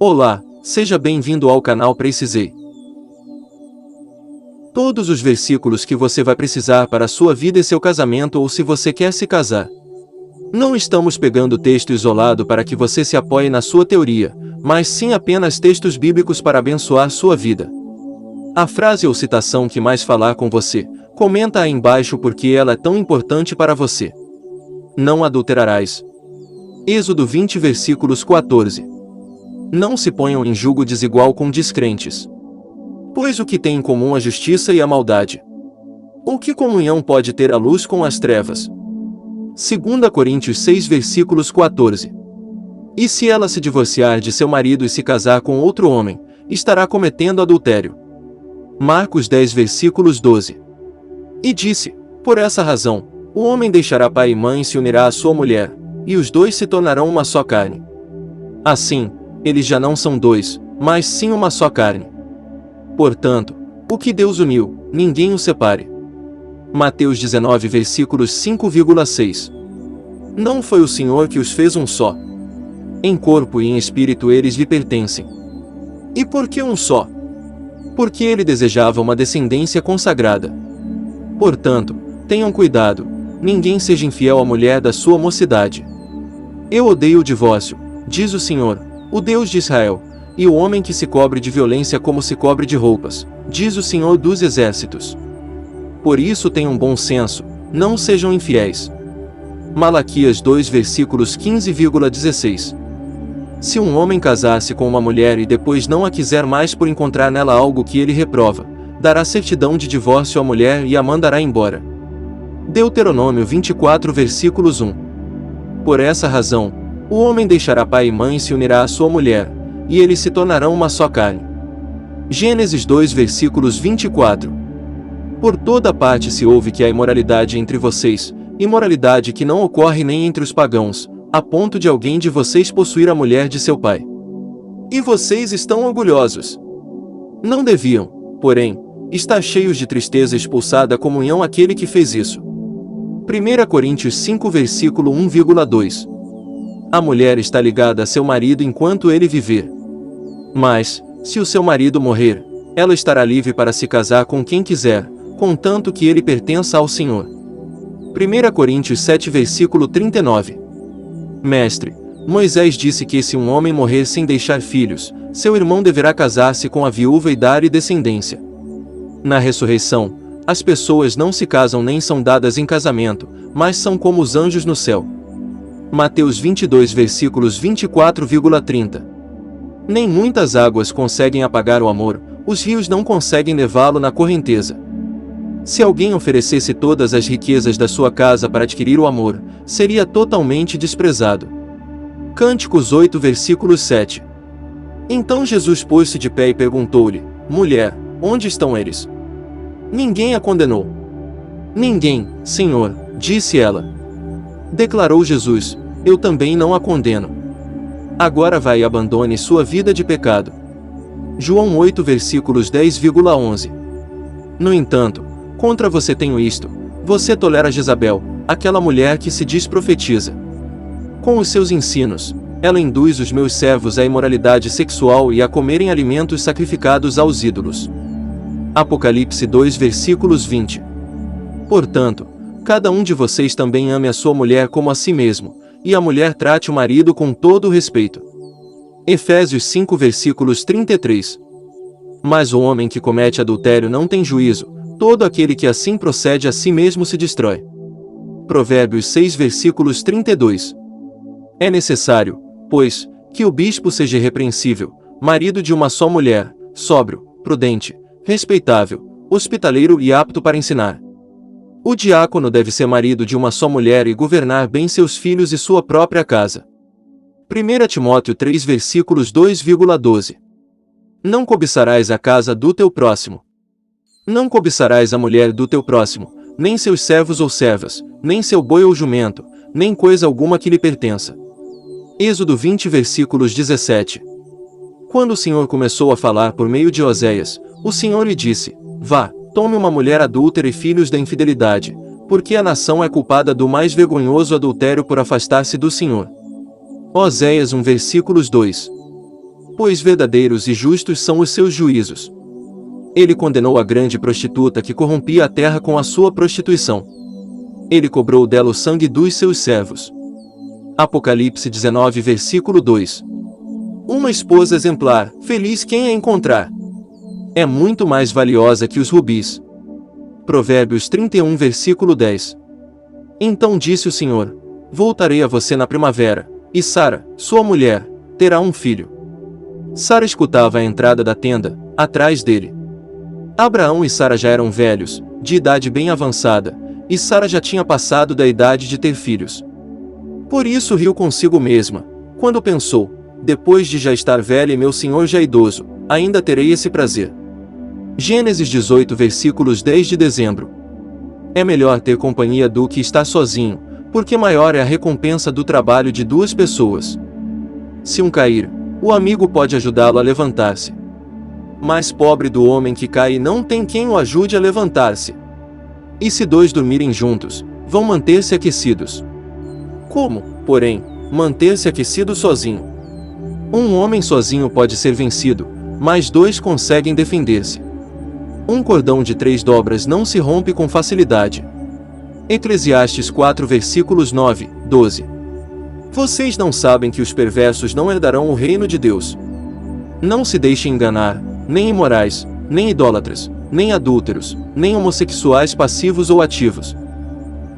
Olá, seja bem-vindo ao canal Precisei. Todos os versículos que você vai precisar para a sua vida e seu casamento ou se você quer se casar. Não estamos pegando texto isolado para que você se apoie na sua teoria, mas sim apenas textos bíblicos para abençoar sua vida. A frase ou citação que mais falar com você, comenta aí embaixo porque ela é tão importante para você. Não adulterarás. Êxodo 20 versículos 14. Não se ponham em julgo desigual com descrentes. Pois o que tem em comum a justiça e a maldade? Ou que comunhão pode ter a luz com as trevas? 2 Coríntios 6 versículos 14. E se ela se divorciar de seu marido e se casar com outro homem, estará cometendo adultério. Marcos 10 versículos 12. E disse, por essa razão, o homem deixará pai e mãe e se unirá à sua mulher, e os dois se tornarão uma só carne. Assim, eles já não são dois, mas sim uma só carne. Portanto, o que Deus uniu, ninguém o separe. Mateus 19 versículos 5,6. Não foi o Senhor que os fez um só. Em corpo e em espírito eles lhe pertencem. E por que um só? Porque ele desejava uma descendência consagrada. Portanto, tenham cuidado, ninguém seja infiel à mulher da sua mocidade. Eu odeio o divórcio, diz o Senhor, o Deus de Israel, e o homem que se cobre de violência como se cobre de roupas, diz o Senhor dos Exércitos. Por isso tenham bom senso, não sejam infiéis. Malaquias 2 versículos 15,16. Se um homem casar-se com uma mulher e depois não a quiser mais por encontrar nela algo que ele reprova, dará certidão de divórcio à mulher e a mandará embora. Deuteronômio 24 versículos 1. Por essa razão, o homem deixará pai e mãe e se unirá à sua mulher, e eles se tornarão uma só carne. Gênesis 2 versículos 24. Por toda parte se ouve que há imoralidade entre vocês, imoralidade que não ocorre nem entre os pagãos, a ponto de alguém de vocês possuir a mulher de seu pai. E vocês estão orgulhosos. Não deviam, porém, estar cheios de tristeza expulsar da comunhão aquele que fez isso. 1 Coríntios 5 versículo 1,2. A mulher está ligada a seu marido enquanto ele viver. Mas, se o seu marido morrer, ela estará livre para se casar com quem quiser, contanto que ele pertença ao Senhor. 1 Coríntios 7 versículo 39. Mestre, Moisés disse que se um homem morrer sem deixar filhos, seu irmão deverá casar-se com a viúva e dar-lhe descendência. Na ressurreição, as pessoas não se casam nem são dadas em casamento, mas são como os anjos no céu. Mateus 22 versículos 24,30. Nem muitas águas conseguem apagar o amor, os rios não conseguem levá-lo na correnteza. Se alguém oferecesse todas as riquezas da sua casa para adquirir o amor, seria totalmente desprezado. Cânticos 8 versículo 7. Então Jesus pôs-se de pé e perguntou-lhe, mulher, onde estão eles? Ninguém a condenou. Ninguém, Senhor, disse ela. Declarou Jesus, eu também não a condeno. Agora vai e abandone sua vida de pecado. João 8 versículos 10,11. No entanto, contra você tenho isto, você tolera Jezabel, aquela mulher que se diz profetiza. Com os seus ensinos, ela induz os meus servos à imoralidade sexual e a comerem alimentos sacrificados aos ídolos. Apocalipse 2 versículos 20. Portanto, cada um de vocês também ame a sua mulher como a si mesmo, e a mulher trate o marido com todo o respeito. Efésios 5 versículos 33. Mas o homem que comete adultério não tem juízo, todo aquele que assim procede a si mesmo se destrói. Provérbios 6 versículos 32. É necessário, pois, que o bispo seja irrepreensível, marido de uma só mulher, sóbrio, prudente, respeitável, hospitaleiro e apto para ensinar. O diácono deve ser marido de uma só mulher e governar bem seus filhos e sua própria casa. 1 Timóteo 3 versículos 2,12. Não cobiçarás a casa do teu próximo. Não cobiçarás a mulher do teu próximo, nem seus servos ou servas, nem seu boi ou jumento, nem coisa alguma que lhe pertença. Êxodo 20 versículos 17. Quando o Senhor começou a falar por meio de Oséias, o Senhor lhe disse, vá, tome uma mulher adúltera e filhos da infidelidade, porque a nação é culpada do mais vergonhoso adultério por afastar-se do Senhor. Oséias 1 versículos 2. pois verdadeiros e justos são os seus juízos. Ele condenou a grande prostituta que corrompia a terra com a sua prostituição. Ele cobrou dela o sangue dos seus servos. Apocalipse 19, versículo 2. Uma esposa exemplar, feliz quem a encontrar. É muito mais valiosa que os rubis. Provérbios 31, versículo 10. Então disse o Senhor: voltarei a você na primavera, e Sara, sua mulher, terá um filho. Sara escutava a entrada da tenda, atrás dele. Abraão e Sara já eram velhos, de idade bem avançada, e Sara já tinha passado da idade de ter filhos. Por isso riu consigo mesma, quando pensou: depois de já estar velha e meu senhor já idoso, ainda terei esse prazer. Gênesis 18, versículos 10 de dezembro. É melhor ter companhia do que estar sozinho, porque maior é a recompensa do trabalho de duas pessoas. Se um cair, o amigo pode ajudá-lo a levantar-se. Mas pobre do homem que cai e não tem quem o ajude a levantar-se. E se dois dormirem juntos, vão manter-se aquecidos. Como, porém, manter-se aquecido sozinho? Um homem sozinho pode ser vencido, mas dois conseguem defender-se. Um cordão de 3 dobras não se rompe com facilidade. Eclesiastes 4, versículos 9, 12. Vocês não sabem que os perversos não herdarão o reino de Deus. Não se deixem enganar, nem imorais, nem idólatras, nem adúlteros, nem homossexuais passivos ou ativos,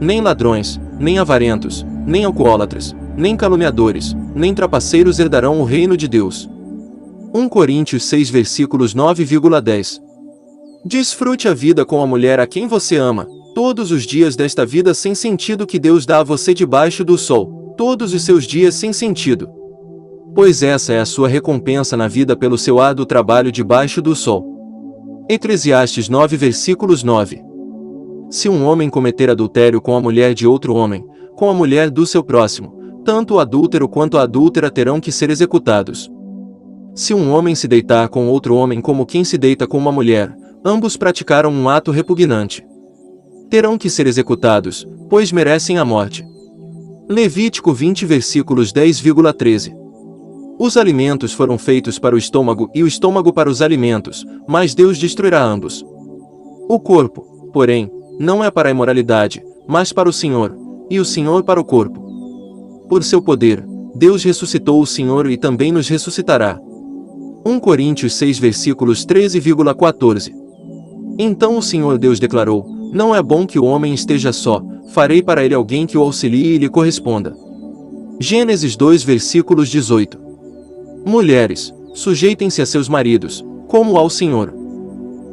nem ladrões, nem avarentos, nem alcoólatras, nem caluniadores, nem trapaceiros herdarão o reino de Deus. 1 Coríntios 6, versículos 9,10. Desfrute a vida com a mulher a quem você ama, todos os dias desta vida sem sentido que Deus dá a você debaixo do sol, todos os seus dias sem sentido. Pois essa é a sua recompensa na vida pelo seu árduo trabalho debaixo do sol. Eclesiastes 9, versículos 9. Se um homem cometer adultério com a mulher de outro homem, com a mulher do seu próximo, tanto o adúltero quanto a adúltera terão que ser executados. Se um homem se deitar com outro homem como quem se deita com uma mulher, ambos praticaram um ato repugnante. Terão que ser executados, pois merecem a morte. Levítico 20, versículos 10,13. Os alimentos foram feitos para o estômago e o estômago para os alimentos, mas Deus destruirá ambos. O corpo, porém, não é para a imoralidade, mas para o Senhor, e o Senhor para o corpo. Por seu poder, Deus ressuscitou o Senhor e também nos ressuscitará. 1 Coríntios 6, versículos 13,14. Então o Senhor Deus declarou: não é bom que o homem esteja só, farei para ele alguém que o auxilie e lhe corresponda. Gênesis 2, versículos 18. Mulheres, sujeitem-se a seus maridos, como ao Senhor.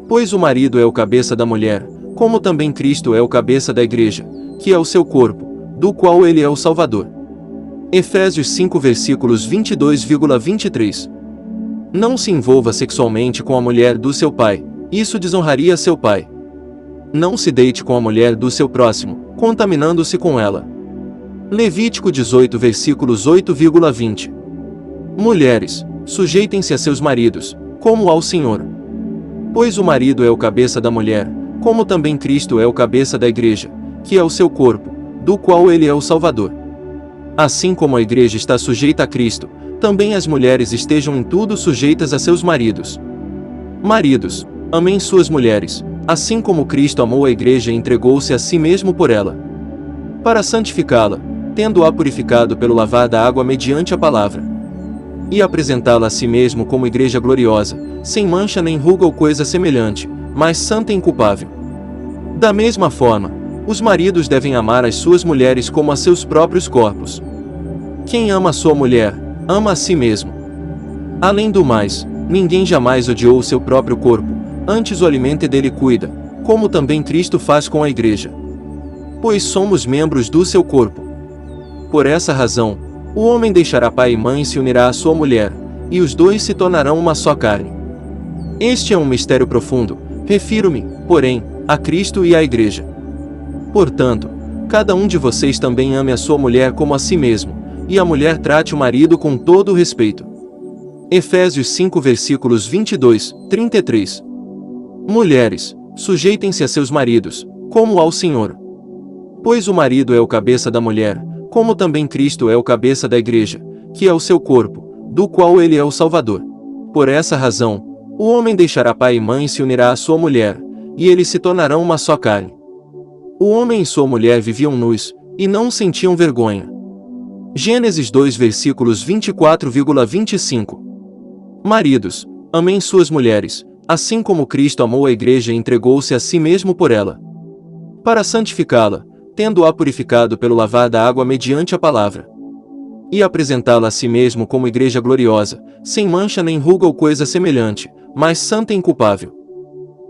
Pois o marido é o cabeça da mulher, como também Cristo é o cabeça da igreja, que é o seu corpo, do qual ele é o Salvador. Efésios 5, versículos 22,23. Não se envolva sexualmente com a mulher do seu pai, isso desonraria seu pai. Não se deite com a mulher do seu próximo, contaminando-se com ela. Levítico 18, versículos 8,20. Mulheres, sujeitem-se a seus maridos, como ao Senhor. Pois o marido é o cabeça da mulher, como também Cristo é o cabeça da igreja, que é o seu corpo, do qual ele é o Salvador. Assim como a igreja está sujeita a Cristo, também as mulheres estejam em tudo sujeitas a seus maridos. Maridos, amem suas mulheres, assim como Cristo amou a igreja e entregou-se a si mesmo por ela, para santificá-la, tendo-a purificado pelo lavar da água mediante a palavra, e apresentá-la a si mesmo como igreja gloriosa, sem mancha nem ruga ou coisa semelhante, mas santa e inculpável. Da mesma forma, os maridos devem amar as suas mulheres como a seus próprios corpos. Quem ama a sua mulher, ama a si mesmo. Além do mais, ninguém jamais odiou o seu próprio corpo, antes o alimenta e dele cuida, como também Cristo faz com a igreja. Pois somos membros do seu corpo. Por essa razão, o homem deixará pai e mãe e se unirá à sua mulher, e os dois se tornarão uma só carne. Este é um mistério profundo, refiro-me, porém, a Cristo e à igreja. Portanto, cada um de vocês também ame a sua mulher como a si mesmo, e a mulher trate o marido com todo o respeito. Efésios 5, versículos 22, 33. Mulheres, sujeitem-se a seus maridos, como ao Senhor. Pois o marido é o cabeça da mulher, como também Cristo é o cabeça da igreja, que é o seu corpo, do qual ele é o Salvador. Por essa razão, o homem deixará pai e mãe e se unirá à sua mulher, e eles se tornarão uma só carne. O homem e sua mulher viviam nus, e não sentiam vergonha. Gênesis 2 versículos 24,25. Maridos, amem suas mulheres, assim como Cristo amou a igreja e entregou-se a si mesmo por ela, para santificá-la, tendo-a purificado pelo lavar da água mediante a palavra, e apresentá-la a si mesmo como igreja gloriosa, sem mancha nem ruga ou coisa semelhante, mas santa e inculpável.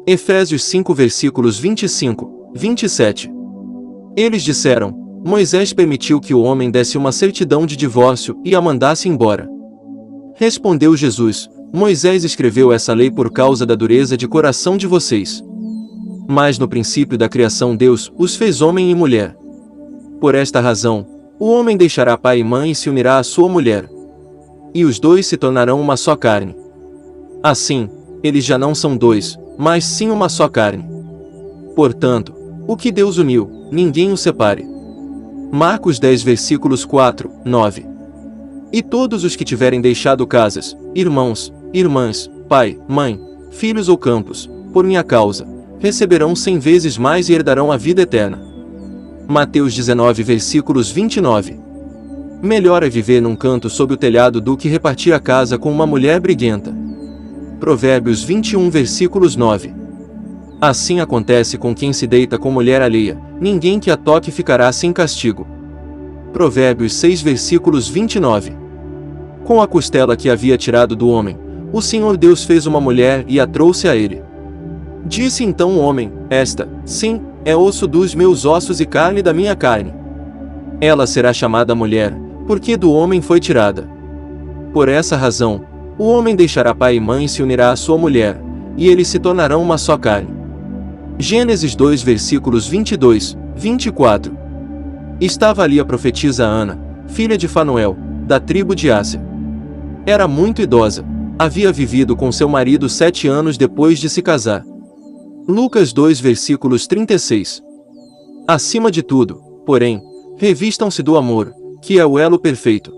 Efésios 5 versículos 25, 27. Eles disseram: Moisés permitiu que o homem desse uma certidão de divórcio e a mandasse embora. Respondeu Jesus: Moisés escreveu essa lei por causa da dureza de coração de vocês. Mas no princípio da criação Deus os fez homem e mulher. Por esta razão, o homem deixará pai e mãe e se unirá à sua mulher, e os dois se tornarão uma só carne. Assim, eles já não são dois, mas sim uma só carne. Portanto, o que Deus uniu, ninguém o separe. Marcos 10 versículos 4, 9. E todos os que tiverem deixado casas, irmãos, irmãs, pai, mãe, filhos ou campos, por minha causa, receberão 100 vezes mais e herdarão a vida eterna. Mateus 19 versículos 29. Melhor é viver num canto sob o telhado do que repartir a casa com uma mulher briguenta. Provérbios 21 versículos 9. Assim acontece com quem se deita com mulher alheia, ninguém que a toque ficará sem castigo. Provérbios 6 versículos 29. Com a costela que havia tirado do homem, o Senhor Deus fez uma mulher e a trouxe a ele. Disse então o homem: Esta, sim, é osso dos meus ossos e carne da minha carne. Ela será chamada mulher, porque do homem foi tirada. Por essa razão, o homem deixará pai e mãe e se unirá à sua mulher, e eles se tornarão uma só carne. Gênesis 2 versículos 22, 24. Estava ali a profetisa Ana, filha de Fanuel, da tribo de Áser. Era muito idosa, havia vivido com seu marido 7 anos depois de se casar. Lucas 2 versículos 36. Acima de tudo, porém, revistam-se do amor, que é o elo perfeito.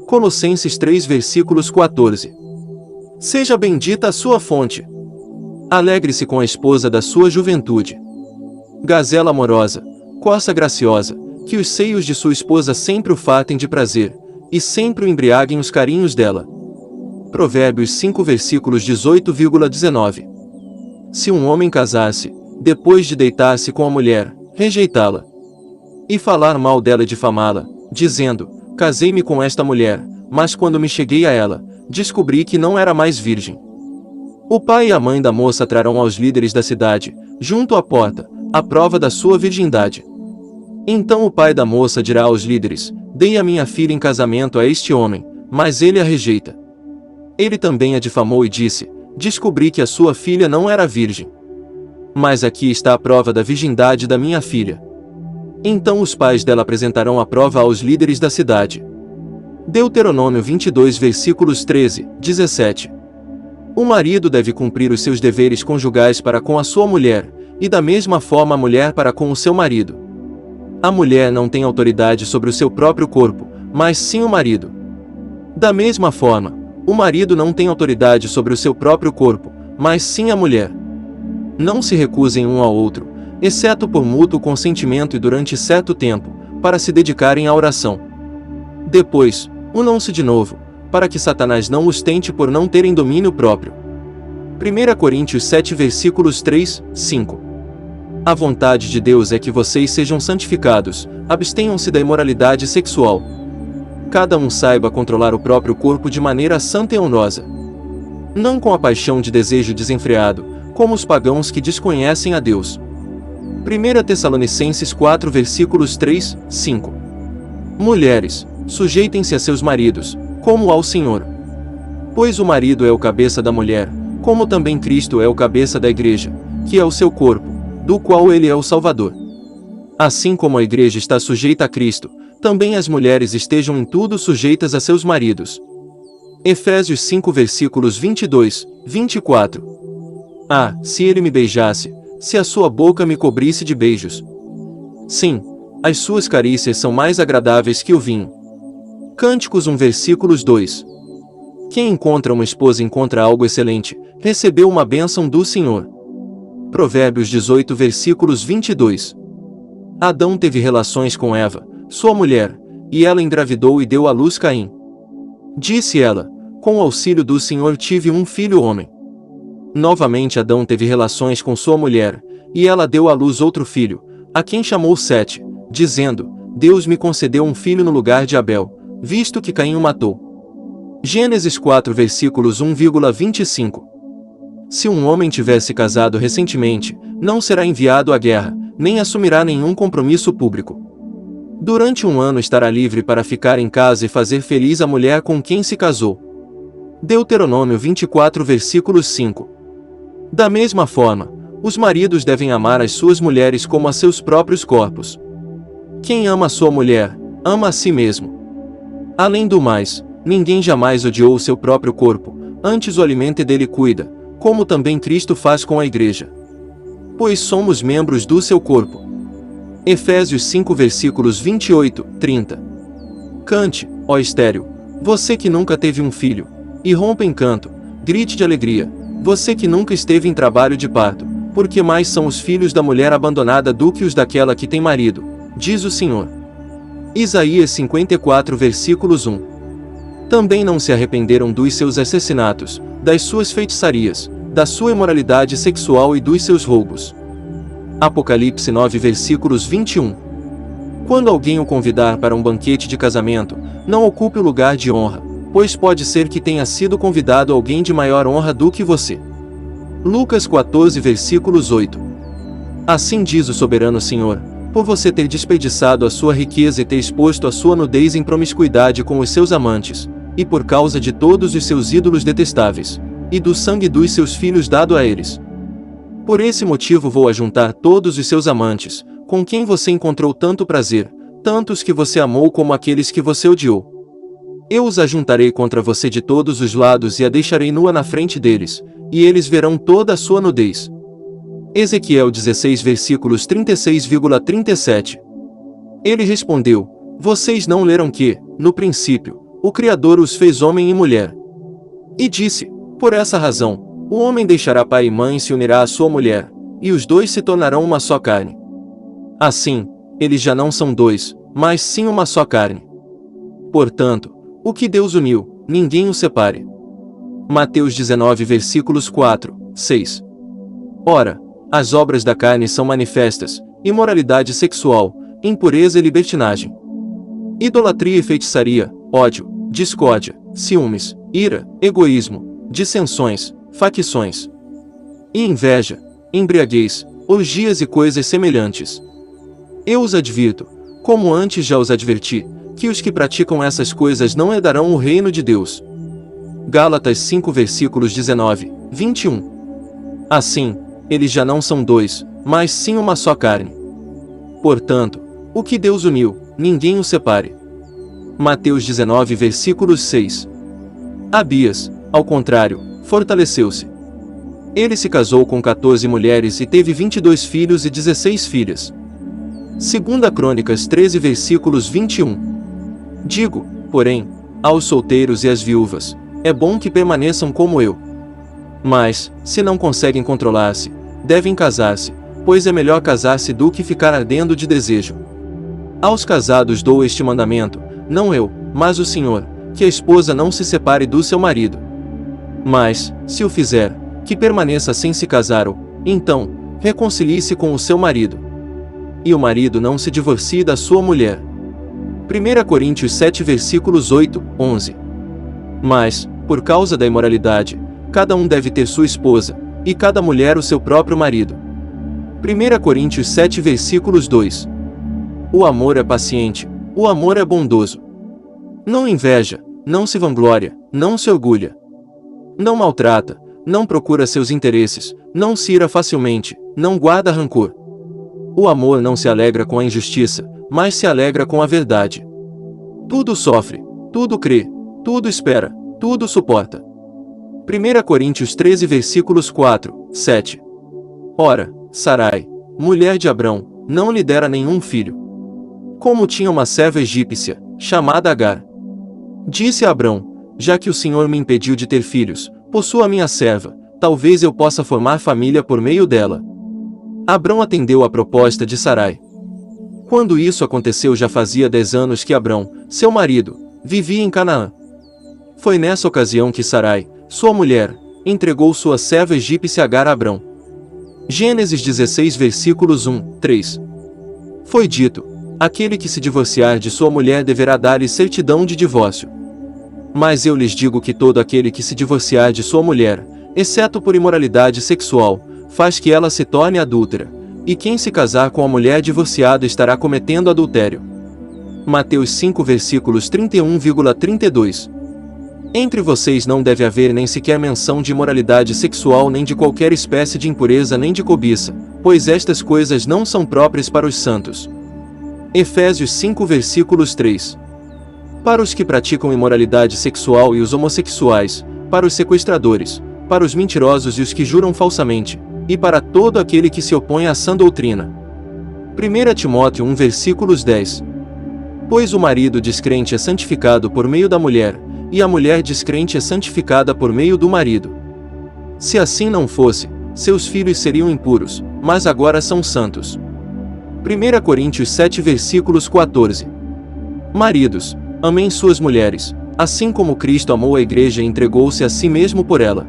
Colossenses 3 versículos 14. Seja bendita a sua fonte. Alegre-se com a esposa da sua juventude. Gazela amorosa, corça graciosa, que os seios de sua esposa sempre o fartem de prazer, e sempre o embriaguem os carinhos dela. Provérbios 5 versículos 18,19. Se um homem casar-se, depois de deitar-se com a mulher, rejeitá-la, e falar mal dela e difamá-la, dizendo: Casei-me com esta mulher, mas quando me cheguei a ela, descobri que não era mais virgem. O pai e a mãe da moça trarão aos líderes da cidade, junto à porta, a prova da sua virgindade. Então o pai da moça dirá aos líderes: Dei a minha filha em casamento a este homem, mas ele a rejeita. Ele também a difamou e disse: Descobri que a sua filha não era virgem. Mas aqui está a prova da virgindade da minha filha. Então os pais dela apresentarão a prova aos líderes da cidade. Deuteronômio 22 versículos 13, 17. O marido deve cumprir os seus deveres conjugais para com a sua mulher, e da mesma forma a mulher para com o seu marido. A mulher não tem autoridade sobre o seu próprio corpo, mas sim o marido. Da mesma forma, o marido não tem autoridade sobre o seu próprio corpo, mas sim a mulher. Não se recusem um ao outro, exceto por mútuo consentimento e durante certo tempo, para se dedicarem à oração. Depois, unam-se de novo, para que Satanás não os tente por não terem domínio próprio. 1 Coríntios 7 versículos 3, 5. A vontade de Deus é que vocês sejam santificados, abstenham-se da imoralidade sexual. Cada um saiba controlar o próprio corpo de maneira santa e honrosa. Não com a paixão de desejo desenfreado, como os pagãos que desconhecem a Deus. 1 Tessalonicenses 4 versículos 3, 5. Mulheres, sujeitem-se a seus maridos, como ao Senhor. Pois o marido é o cabeça da mulher, como também Cristo é o cabeça da igreja, que é o seu corpo, do qual ele é o Salvador. Assim como a igreja está sujeita a Cristo, também as mulheres estejam em tudo sujeitas a seus maridos. Efésios 5 versículos 22, 24. Ah, se ele me beijasse, se a sua boca me cobrisse de beijos. Sim, as suas carícias são mais agradáveis que o vinho. Cânticos 1 versículos 2. Quem encontra uma esposa encontra algo excelente, recebeu uma bênção do Senhor. Provérbios 18 versículos 22. Adão teve relações com Eva, sua mulher, e ela engravidou e deu à luz Caim. Disse ela: com o auxílio do Senhor tive um filho homem. Novamente Adão teve relações com sua mulher, e ela deu à luz outro filho, a quem chamou Sete, dizendo: Deus me concedeu um filho no lugar de Abel, visto que Caim o matou. Gênesis 4 versículos 1,25. Se um homem tivesse casado recentemente, não será enviado à guerra, nem assumirá nenhum compromisso público. Durante um ano estará livre para ficar em casa e fazer feliz a mulher com quem se casou. Deuteronômio 24 versículos 5. Da mesma forma, os maridos devem amar as suas mulheres como a seus próprios corpos. Quem ama a sua mulher, ama a si mesmo. Além do mais, ninguém jamais odiou o seu próprio corpo, antes o alimenta e dele cuida, como também Cristo faz com a igreja. Pois somos membros do seu corpo. Efésios 5 versículos 28, 30. Cante, ó estéril, você que nunca teve um filho, e rompa em canto, grite de alegria, você que nunca esteve em trabalho de parto, porque mais são os filhos da mulher abandonada do que os daquela que tem marido, diz o Senhor. Isaías 54 versículos 1. Também não se arrependeram dos seus assassinatos, das suas feitiçarias, da sua imoralidade sexual e dos seus roubos. Apocalipse 9 versículos 21. Quando alguém o convidar para um banquete de casamento, não ocupe o lugar de honra, pois pode ser que tenha sido convidado alguém de maior honra do que você. Lucas 14 versículos 8. Assim diz o soberano Senhor: por você ter desperdiçado a sua riqueza e ter exposto a sua nudez em promiscuidade com os seus amantes, e por causa de todos os seus ídolos detestáveis, e do sangue dos seus filhos dado a eles. Por esse motivo vou ajuntar todos os seus amantes, com quem você encontrou tanto prazer, tantos que você amou como aqueles que você odiou. Eu os ajuntarei contra você de todos os lados e a deixarei nua na frente deles, e eles verão toda a sua nudez. Ezequiel 16 versículos 36,37. Ele respondeu: vocês não leram que, no princípio, o Criador os fez homem e mulher? E disse: por essa razão, o homem deixará pai e mãe e se unirá à sua mulher, e os dois se tornarão uma só carne. Assim, eles já não são dois, mas sim uma só carne. Portanto, o que Deus uniu, ninguém o separe. Mateus 19 versículos 4, 6. Ora, as obras da carne são manifestas: imoralidade sexual, impureza e libertinagem, idolatria e feitiçaria, ódio, discórdia, ciúmes, ira, egoísmo, dissensões, facções e inveja, embriaguez, orgias e coisas semelhantes. Eu os advirto, como antes já os adverti, que os que praticam essas coisas não herdarão o reino de Deus. Gálatas 5 versículos 19, 21. Assim, eles já não são dois, mas sim uma só carne. Portanto, o que Deus uniu, ninguém o separe. Mateus 19 versículos 6. Abias, ao contrário, fortaleceu-se. Ele se casou com 14 mulheres e teve 22 filhos e 16 filhas. 2 Crônicas 13 versículos 21. Digo, porém, aos solteiros e às viúvas: é bom que permaneçam como eu. Mas, se não conseguem controlar-se, devem casar-se, pois é melhor casar-se do que ficar ardendo de desejo. Aos casados dou este mandamento, não eu, mas o Senhor, que a esposa não se separe do seu marido. Mas, se o fizer, que permaneça sem se casar ou, então, reconcilie-se com o seu marido. E o marido não se divorcie da sua mulher. 1 Coríntios 7 versículos 8, 11. Mas, por causa da imoralidade, cada um deve ter sua esposa, e cada mulher o seu próprio marido. 1 Coríntios 7 versículos 2. O amor é paciente, o amor é bondoso. Não inveja, não se vangloria, não se orgulha. Não maltrata, não procura seus interesses, não se ira facilmente, não guarda rancor. O amor não se alegra com a injustiça, mas se alegra com a verdade. Tudo sofre, tudo crê, tudo espera, tudo suporta. 1 Coríntios 13 versículos 4, 7. Ora, Sarai, mulher de Abrão, não lhe dera nenhum filho. Como tinha uma serva egípcia, chamada Agar. Disse a Abrão: já que o Senhor me impediu de ter filhos, possuo a minha serva, talvez eu possa formar família por meio dela. Abrão atendeu à proposta de Sarai. Quando isso aconteceu já fazia 10 anos que Abrão, seu marido, vivia em Canaã. Foi nessa ocasião que Sarai, sua mulher, entregou sua serva egípcia Agar a Abrão. Gênesis 16 versículos 1, 3. Foi dito: aquele que se divorciar de sua mulher deverá dar-lhe certidão de divórcio. Mas eu lhes digo que todo aquele que se divorciar de sua mulher, exceto por imoralidade sexual, faz que ela se torne adúltera, e quem se casar com a mulher divorciada estará cometendo adultério. Mateus 5 versículos 31,32. Entre vocês não deve haver nem sequer menção de imoralidade sexual nem de qualquer espécie de impureza nem de cobiça, pois estas coisas não são próprias para os santos. Efésios 5 versículos 3. Para os que praticam imoralidade sexual e os homossexuais, para os sequestradores, para os mentirosos e os que juram falsamente, e para todo aquele que se opõe à sã doutrina. 1 Timóteo 1 versículos 10. Pois o marido descrente é santificado por meio da mulher, e a mulher descrente é santificada por meio do marido. Se assim não fosse, seus filhos seriam impuros, mas agora são santos. 1 Coríntios 7 versículos 14. Maridos, amem suas mulheres, assim como Cristo amou a igreja e entregou-se a si mesmo por ela,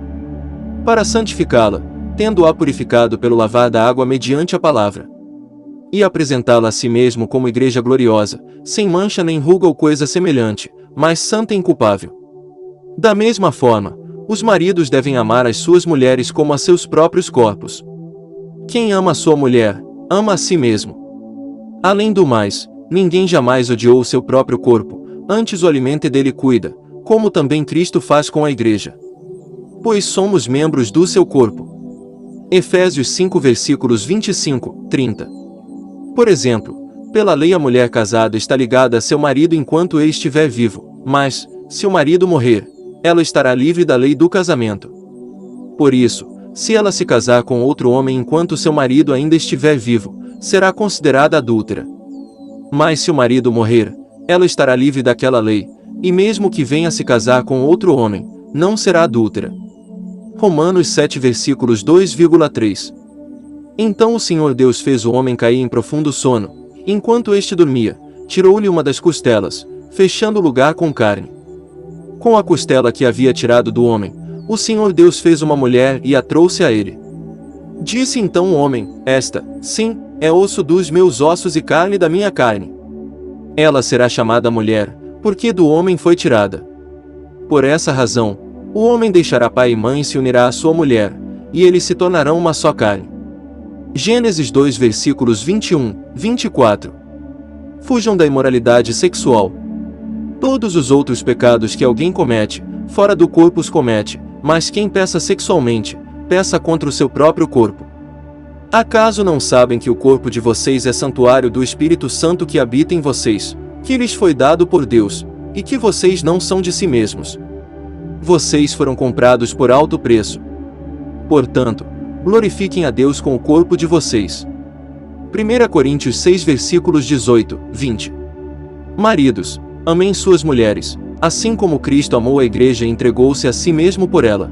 para santificá-la, tendo-a purificado pelo lavar da água mediante a palavra, e apresentá-la a si mesmo como igreja gloriosa, sem mancha nem ruga ou coisa semelhante, mas santa e inculpável. Da mesma forma, os maridos devem amar as suas mulheres como a seus próprios corpos. Quem ama a sua mulher, ama a si mesmo. Além do mais, ninguém jamais odiou o seu próprio corpo, antes o alimenta e dele cuida, como também Cristo faz com a igreja. Pois somos membros do seu corpo. Efésios 5 versículos 25, 30. Por exemplo, pela lei a mulher casada está ligada a seu marido enquanto ele estiver vivo, mas, se o marido morrer, ela estará livre da lei do casamento. Por isso, se ela se casar com outro homem enquanto seu marido ainda estiver vivo, será considerada adúltera. Mas se o marido morrer, ela estará livre daquela lei, e mesmo que venha se casar com outro homem, não será adúltera. Romanos 7 versículos 2,3. Então o Senhor Deus fez o homem cair em profundo sono, enquanto este dormia, tirou-lhe uma das costelas, fechando o lugar com carne. Com a costela que havia tirado do homem, o Senhor Deus fez uma mulher e a trouxe a ele. Disse então o homem: esta, sim, é osso dos meus ossos e carne da minha carne. Ela será chamada mulher, porque do homem foi tirada. Por essa razão, o homem deixará pai e mãe e se unirá à sua mulher, e eles se tornarão uma só carne. Gênesis 2 versículos 21, 24. Fujam da imoralidade sexual. Todos os outros pecados que alguém comete, fora do corpo os comete, mas quem peca sexualmente, peca contra o seu próprio corpo. Acaso não sabem que o corpo de vocês é santuário do Espírito Santo que habita em vocês, que lhes foi dado por Deus, e que vocês não são de si mesmos? Vocês foram comprados por alto preço. Portanto, glorifiquem a Deus com o corpo de vocês. 1 Coríntios 6 versículos 18, 20. Maridos, amem suas mulheres, assim como Cristo amou a igreja e entregou-se a si mesmo por ela,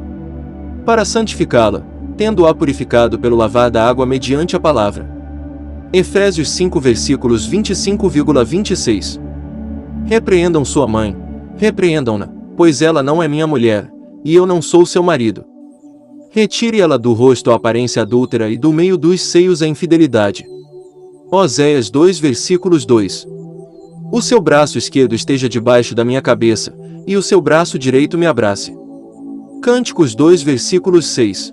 para santificá-la, tendo-a purificado pelo lavar da água mediante a palavra. Efésios 5 versículos 25,26. Repreendam sua mãe, repreendam-na, pois ela não é minha mulher, e eu não sou seu marido. Retire ela do rosto a aparência adúltera e do meio dos seios a infidelidade. Oséias 2 versículos 2. O seu braço esquerdo esteja debaixo da minha cabeça, e o seu braço direito me abrace. Cânticos 2 versículos 6.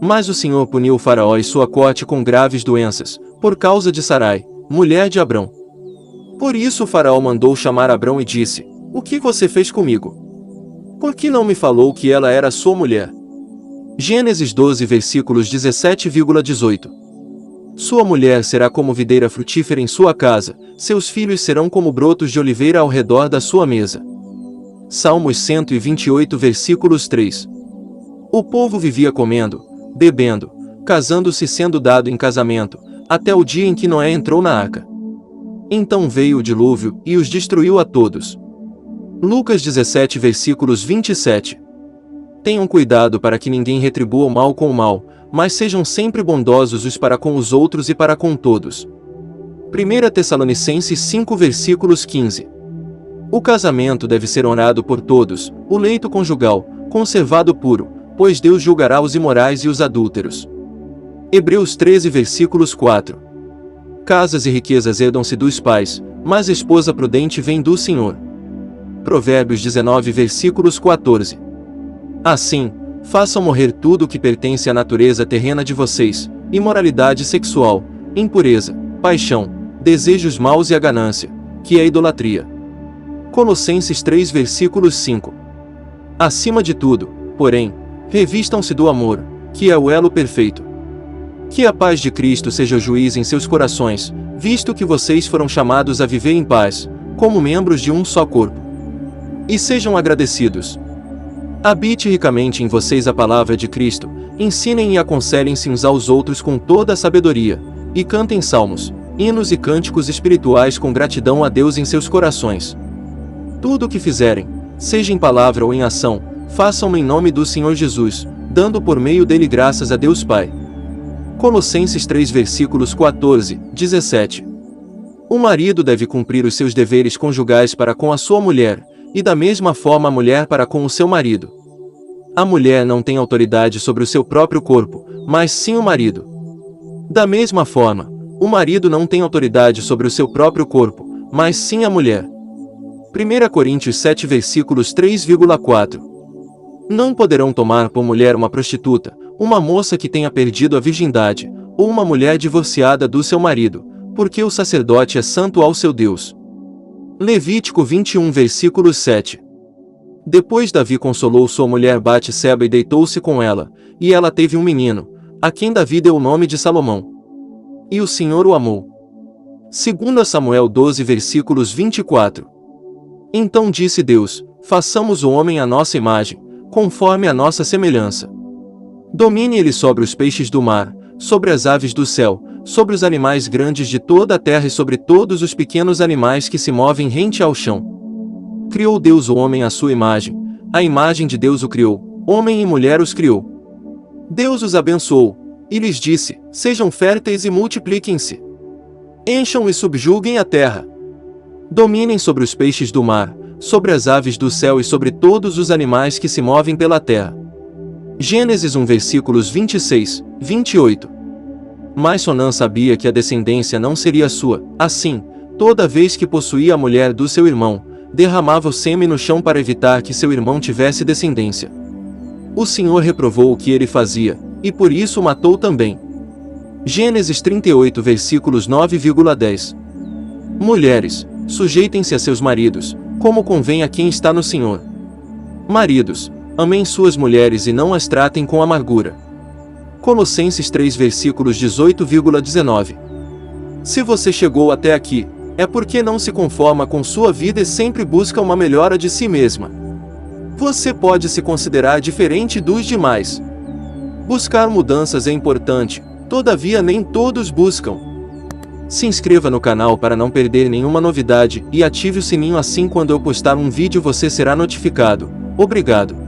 Mas o Senhor puniu Faraó e sua corte com graves doenças, por causa de Sarai, mulher de Abrão. Por isso o Faraó mandou chamar Abrão e disse: o que você fez comigo? Por que não me falou que ela era sua mulher? Gênesis 12 versículos 17,18. Sua mulher será como videira frutífera em sua casa, seus filhos serão como brotos de oliveira ao redor da sua mesa. Salmos 128 versículos 3. O povo vivia comendo, bebendo, casando-se e sendo dado em casamento, até o dia em que Noé entrou na arca. Então veio o dilúvio e os destruiu a todos. Lucas 17 versículos 27. Tenham cuidado para que ninguém retribua o mal com o mal, mas sejam sempre bondosos uns para com os outros e para com todos. 1 Tessalonicenses 5 versículos 15. O casamento deve ser honrado por todos, o leito conjugal, conservado puro, pois Deus julgará os imorais e os adúlteros. Hebreus 13 versículos 4. Casas e riquezas herdam-se dos pais, mas a esposa prudente vem do Senhor. Provérbios 19 versículos 14. Assim, façam morrer tudo o que pertence à natureza terrena de vocês: imoralidade sexual, impureza, paixão, desejos maus e a ganância, que é idolatria. Colossenses 3 versículos 5. Acima de tudo, porém, revistam-se do amor, que é o elo perfeito. Que a paz de Cristo seja o juiz em seus corações, visto que vocês foram chamados a viver em paz, como membros de um só corpo. E sejam agradecidos. Habite ricamente em vocês a palavra de Cristo, ensinem e aconselhem-se uns aos outros com toda a sabedoria, e cantem salmos, hinos e cânticos espirituais com gratidão a Deus em seus corações. Tudo o que fizerem, seja em palavra ou em ação, façam-no em nome do Senhor Jesus, dando por meio dele graças a Deus Pai. Colossenses 3 versículos 14, 17. O marido deve cumprir os seus deveres conjugais para com a sua mulher, e da mesma forma a mulher para com o seu marido. A mulher não tem autoridade sobre o seu próprio corpo, mas sim o marido. Da mesma forma, o marido não tem autoridade sobre o seu próprio corpo, mas sim a mulher. 1 Coríntios 7 versículos 3,4. Não poderão tomar por mulher uma prostituta, uma moça que tenha perdido a virgindade, ou uma mulher divorciada do seu marido, porque o sacerdote é santo ao seu Deus. Levítico 21 versículo 7. Depois Davi consolou sua mulher Batseba e deitou-se com ela, e ela teve um menino, a quem Davi deu o nome de Salomão. E o Senhor o amou. 2 Samuel 12 versículos 24. Então disse Deus: façamos o homem à nossa imagem, conforme a nossa semelhança. Domine ele sobre os peixes do mar, sobre as aves do céu, sobre os animais grandes de toda a terra e sobre todos os pequenos animais que se movem rente ao chão. Criou Deus o homem à sua imagem, a imagem de Deus o criou, homem e mulher os criou. Deus os abençoou, e lhes disse: sejam férteis e multipliquem-se. Encham e subjuguem a terra. Dominem sobre os peixes do mar, sobre as aves do céu e sobre todos os animais que se movem pela terra. Gênesis 1 versículos 26, 28. Mas Onã sabia que a descendência não seria sua, assim, toda vez que possuía a mulher do seu irmão, derramava o sêmen no chão para evitar que seu irmão tivesse descendência. O Senhor reprovou o que ele fazia, e por isso o matou também. Gênesis 38 versículos 9,10. Mulheres, sujeitem-se a seus maridos, como convém a quem está no Senhor. Maridos, amem suas mulheres e não as tratem com amargura. Colossenses 3 versículos 18,19. Se você chegou até aqui, é porque não se conforma com sua vida e sempre busca uma melhora de si mesma. Você pode se considerar diferente dos demais. Buscar mudanças é importante, todavia nem todos buscam. Se inscreva no canal para não perder nenhuma novidade e ative o sininho, assim quando eu postar um vídeo você será notificado. Obrigado.